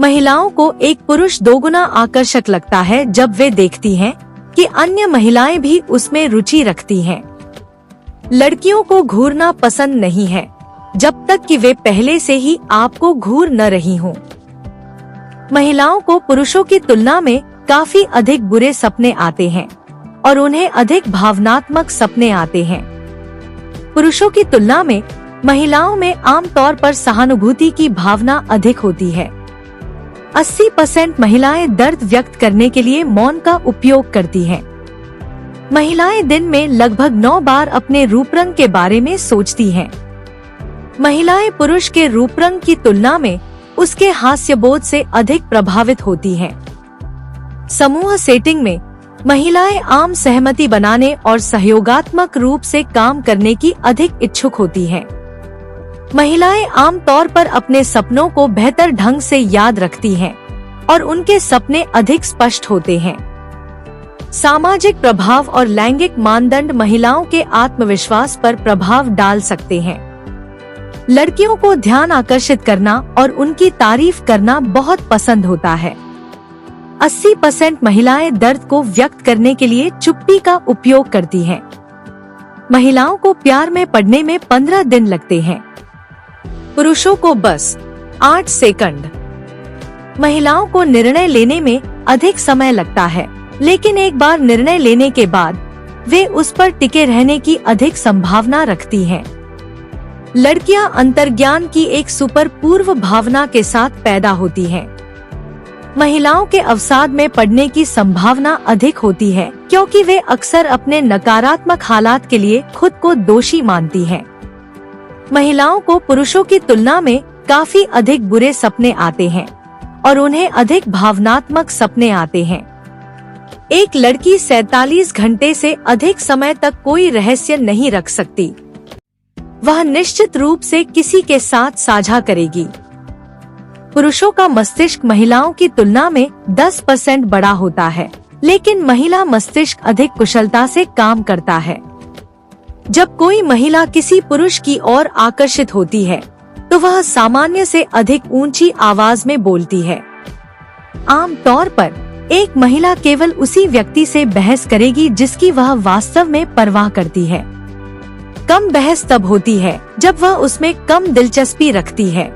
महिलाओं को एक पुरुष दोगुना आकर्षक लगता है जब वे देखती हैं कि अन्य महिलाएं भी उसमें रुचि रखती हैं। लड़कियों को घूरना पसंद नहीं है जब तक कि वे पहले से ही आपको घूर न रही हों। महिलाओं को पुरुषों की तुलना में काफी अधिक बुरे सपने आते हैं और उन्हें अधिक भावनात्मक सपने आते हैं। पुरुषों की तुलना में महिलाओं में आमतौर पर सहानुभूति की भावना अधिक होती है। 80% महिलाएं दर्द व्यक्त करने के लिए मौन का उपयोग करती हैं। महिलाएं दिन में लगभग 9 बार अपने रूपरंग के बारे में सोचती हैं। महिलाएं पुरुष के रूपरंग की तुलना में उसके हास्यबोध से अधिक प्रभावित होती हैं। समूह सेटिंग में महिलाएं आम सहमति बनाने और सहयोगात्मक रूप से काम करने की अधिक इच्छुक होती हैं। महिलाएं आमतौर पर अपने सपनों को बेहतर ढंग से याद रखती हैं और उनके सपने अधिक स्पष्ट होते हैं। सामाजिक प्रभाव और लैंगिक मानदंड महिलाओं के आत्मविश्वास पर प्रभाव डाल सकते हैं। लड़कियों को ध्यान आकर्षित करना और उनकी तारीफ करना बहुत पसंद होता है। 80% महिलाएं दर्द को व्यक्त करने के लिए चुप्पी का उपयोग करती हैं। महिलाओं को प्यार में पड़ने में 15 दिन लगते हैं, पुरुषों को बस 8 सेकंड। महिलाओं को निर्णय लेने में अधिक समय लगता है, लेकिन एक बार निर्णय लेने के बाद वे उस पर टिके रहने की अधिक संभावना रखती हैं। लड़कियां अंतर्ज्ञान की एक सुपर पूर्व भावना के साथ पैदा होती हैं। महिलाओं के अवसाद में पड़ने की संभावना अधिक होती है क्योंकि वे अक्सर अपने नकारात्मक हालात के लिए खुद को दोषी मानती हैं। महिलाओं को पुरुषों की तुलना में काफी अधिक बुरे सपने आते हैं और उन्हें अधिक भावनात्मक सपने आते हैं। एक लड़की 47 घंटे से अधिक समय तक कोई रहस्य नहीं रख सकती। वह निश्चित रूप से किसी के साथ साझा करेगी। पुरुषों का मस्तिष्क महिलाओं की तुलना में 10% बड़ा होता है, लेकिन महिला मस्तिष्क अधिक कुशलता से काम करता है। जब कोई महिला किसी पुरुष की ओर आकर्षित होती है तो वह सामान्य से अधिक ऊंची आवाज में बोलती है। आमतौर पर एक महिला केवल उसी व्यक्ति से बहस करेगी जिसकी वह वास्तव में परवाह करती है। कम बहस तब होती है जब वह उसमें कम दिलचस्पी रखती है।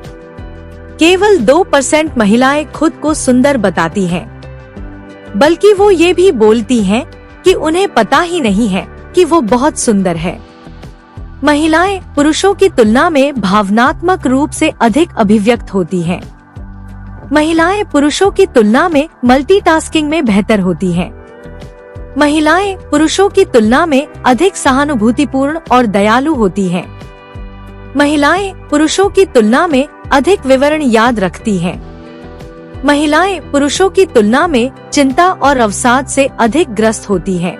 केवल 2% महिलाएं खुद को सुंदर बताती हैं, बल्कि वो ये भी बोलती हैं कि उन्हें पता ही नहीं है कि वो बहुत सुंदर है। महिलाएं पुरुषों की तुलना में भावनात्मक रूप से अधिक अभिव्यक्त होती हैं। महिलाएं पुरुषों की तुलना में मल्टीटास्किंग में बेहतर होती हैं। महिलाएं पुरुषों की तुलना में अधिक सहानुभूतिपूर्ण और दयालु होती हैं। महिलाएं पुरुषों की तुलना में अधिक विवरण याद रखती हैं। महिलाएं पुरुषों की तुलना में चिंता और अवसाद से अधिक ग्रस्त होती हैं।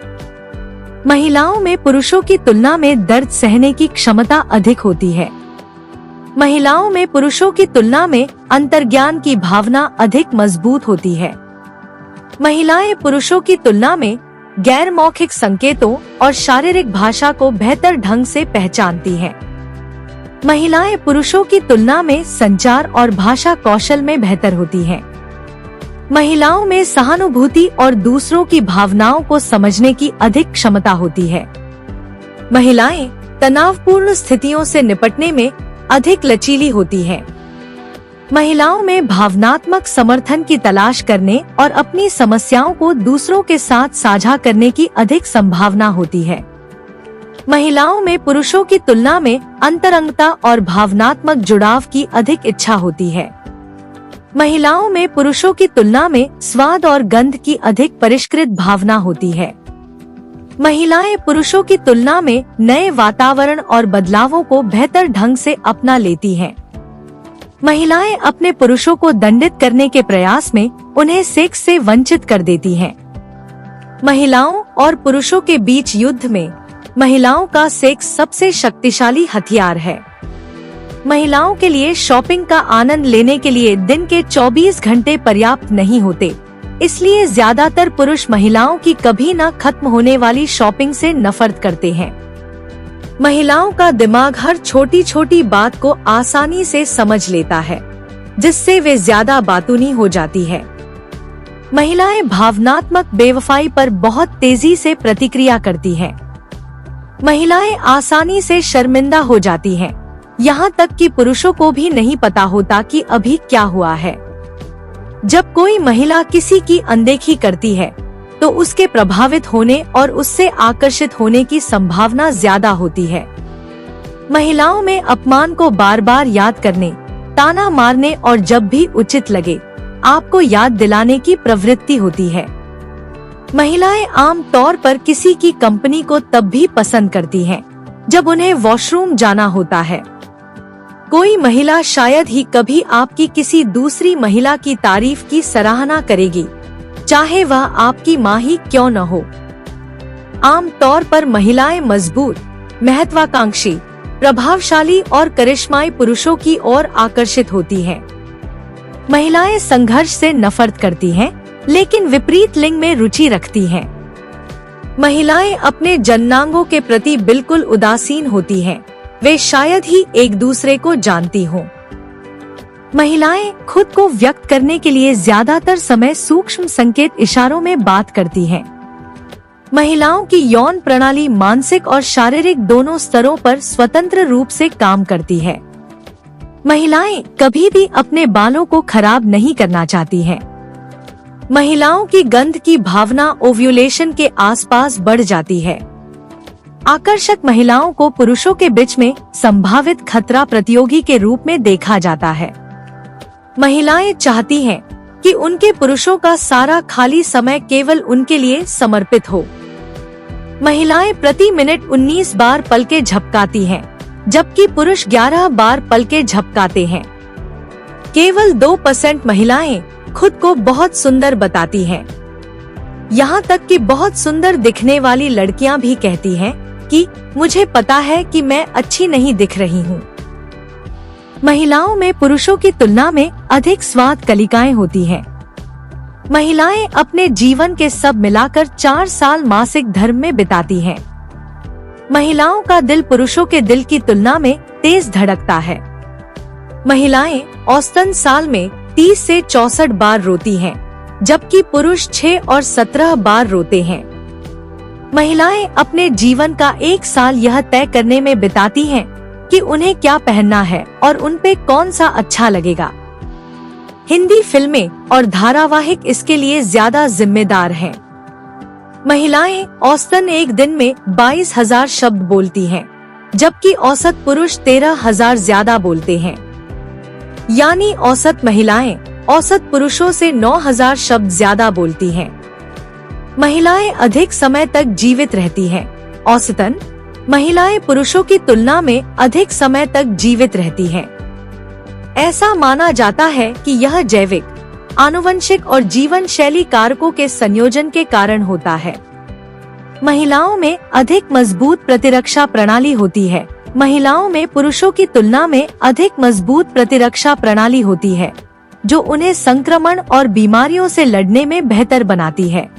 महिलाओं में पुरुषों की तुलना में दर्द सहने की क्षमता अधिक होती है। महिलाओं में पुरुषों की तुलना में अंतर्ज्ञान की भावना अधिक मजबूत होती है। महिलाएं पुरुषों की तुलना में गैर मौखिक संकेतों और शारीरिक भाषा को बेहतर ढंग से पहचानती हैं। महिलाएं पुरुषों की तुलना में संचार और भाषा कौशल में बेहतर होती हैं। महिलाओं में सहानुभूति और दूसरों की भावनाओं को समझने की अधिक क्षमता होती है। महिलाएं तनावपूर्ण स्थितियों से निपटने में अधिक लचीली होती हैं। महिलाओं में भावनात्मक समर्थन की तलाश करने और अपनी समस्याओं को दूसरों के साथ साझा करने की अधिक संभावना होती है। महिलाओं में पुरुषों की तुलना में अंतरंगता और भावनात्मक जुड़ाव की अधिक इच्छा होती है। महिलाओं में पुरुषों की तुलना में स्वाद और गंध की अधिक परिष्कृत भावना होती है। महिलाएं पुरुषों की तुलना में नए वातावरण और बदलावों को बेहतर ढंग से अपना लेती हैं। महिलाएं अपने पुरुषों को दंडित करने के प्रयास में उन्हें सेक्स से वंचित कर देती हैं। महिलाओं और पुरुषों के बीच युद्ध में महिलाओं का सेक्स सबसे शक्तिशाली हथियार है। महिलाओं के लिए शॉपिंग का आनंद लेने के लिए दिन के 24 घंटे पर्याप्त नहीं होते, इसलिए ज्यादातर पुरुष महिलाओं की कभी न खत्म होने वाली शॉपिंग से नफरत करते हैं। महिलाओं का दिमाग हर छोटी छोटी बात को आसानी से समझ लेता है। जिससे वे ज्यादा बातूनी हो जाती है। महिलाएं भावनात्मक बेवफाई पर बहुत तेजी से प्रतिक्रिया करती हैं। महिलाएं आसानी से शर्मिंदा हो जाती हैं, यहाँ तक कि पुरुषों को भी नहीं पता होता कि अभी क्या हुआ है। जब कोई महिला किसी की अनदेखी करती है तो उसके प्रभावित होने और उससे आकर्षित होने की संभावना ज्यादा होती है। महिलाओं में अपमान को बार बार याद करने, ताना मारने और जब भी उचित लगे आपको याद दिलाने की प्रवृत्ति होती है। महिलाएं आम तौर पर किसी की कंपनी को तब भी पसंद करती हैं जब उन्हें वॉशरूम जाना होता है। कोई महिला शायद ही कभी आपकी किसी दूसरी महिला की तारीफ की सराहना करेगी, चाहे वह आपकी माँ ही क्यों न हो। आम तौर पर महिलाएं मजबूत, महत्वाकांक्षी, प्रभावशाली और करिश्माई पुरुषों की ओर आकर्षित होती हैं। महिलाएं संघर्ष से नफरत करती हैं, लेकिन विपरीत लिंग में रुचि रखती हैं। महिलाएं अपने जननांगों के प्रति बिल्कुल उदासीन होती हैं, वे शायद ही एक दूसरे को जानती हों। महिलाएं खुद को व्यक्त करने के लिए ज्यादातर समय सूक्ष्म संकेत इशारों में बात करती हैं। महिलाओं की यौन प्रणाली मानसिक और शारीरिक दोनों स्तरों पर स्वतंत्र रूप से काम करती है। महिलाएं कभी भी अपने बालों को खराब नहीं करना चाहती हैं। महिलाओं की गंध की भावना ओव्यूलेशन के आसपास बढ़ जाती है। आकर्षक महिलाओं को पुरुषों के बीच में संभावित खतरा प्रतियोगी के रूप में देखा जाता है। महिलाएं चाहती हैं कि उनके पुरुषों का सारा खाली समय केवल उनके लिए समर्पित हो। महिलाएं प्रति मिनट 19 बार पलकें झपकाती हैं, जबकि पुरुष 11 बार पलकें झपकाते हैं। केवल 2% महिलाएं खुद को बहुत सुंदर बताती हैं। यहाँ तक कि बहुत सुंदर दिखने वाली लड़कियाँ भी कहती हैं कि मुझे पता है कि मैं अच्छी नहीं दिख रही हूँ। महिलाओं में पुरुषों की तुलना में अधिक स्वाद कलिकाएं होती हैं। महिलाएं अपने जीवन के सब मिलाकर 4 साल मासिक धर्म में बिताती हैं। महिलाओं का दिल पुरुषों के दिल की तुलना में तेज धड़कता है। महिलाएं औसतन साल में 30 से 64 बार रोती हैं, जबकि पुरुष 6 और 17 बार रोते हैं। महिलाएं अपने जीवन का 1 साल यह तय करने में बिताती हैं कि उन्हें क्या पहनना है और उन पे कौन सा अच्छा लगेगा। हिंदी फिल्में और धारावाहिक इसके लिए ज्यादा जिम्मेदार हैं। महिलाएं औसतन एक दिन में 22,000 शब्द बोलती हैं, जबकि औसत पुरुष 13,000 ज्यादा बोलते हैं। यानी औसत महिलाएं औसत पुरुषों से 9,000 शब्द ज्यादा बोलती हैं। महिलाएं अधिक समय तक जीवित रहती हैं। औसतन महिलाएं पुरुषों की तुलना में अधिक समय तक जीवित रहती हैं। ऐसा माना जाता है कि यह जैविक, आनुवंशिक और जीवन शैली कारकों के संयोजन के कारण होता है। महिलाओं में अधिक मजबूत प्रतिरक्षा प्रणाली होती है। महिलाओं में पुरुषों की तुलना में अधिक मजबूत प्रतिरक्षा प्रणाली होती है, जो उन्हें संक्रमण और बीमारियों से लड़ने में बेहतर बनाती है।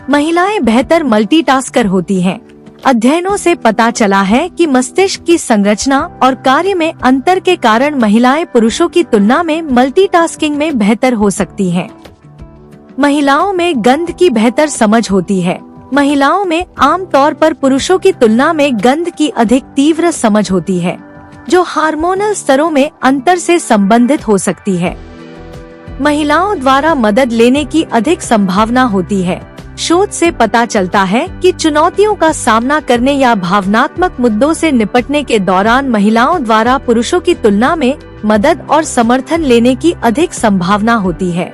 महिलाएं बेहतर मल्टीटास्कर होती हैं। अध्ययनों से पता चला है कि मस्तिष्क की संरचना और कार्य में अंतर के कारण महिलाएं पुरुषों की तुलना में मल्टीटास्किंग में बेहतर हो सकती हैं। महिलाओं में गंध की बेहतर समझ होती है। महिलाओं में आमतौर पर पुरुषों की तुलना में गंध की अधिक तीव्र समझ होती है, जो हार्मोनल स्तरों में अंतर से संबंधित हो सकती है। महिलाओं द्वारा मदद लेने की अधिक संभावना होती है। शोध से पता चलता है कि चुनौतियों का सामना करने या भावनात्मक मुद्दों से निपटने के दौरान महिलाओं द्वारा पुरुषों की तुलना में मदद और समर्थन लेने की अधिक संभावना होती है।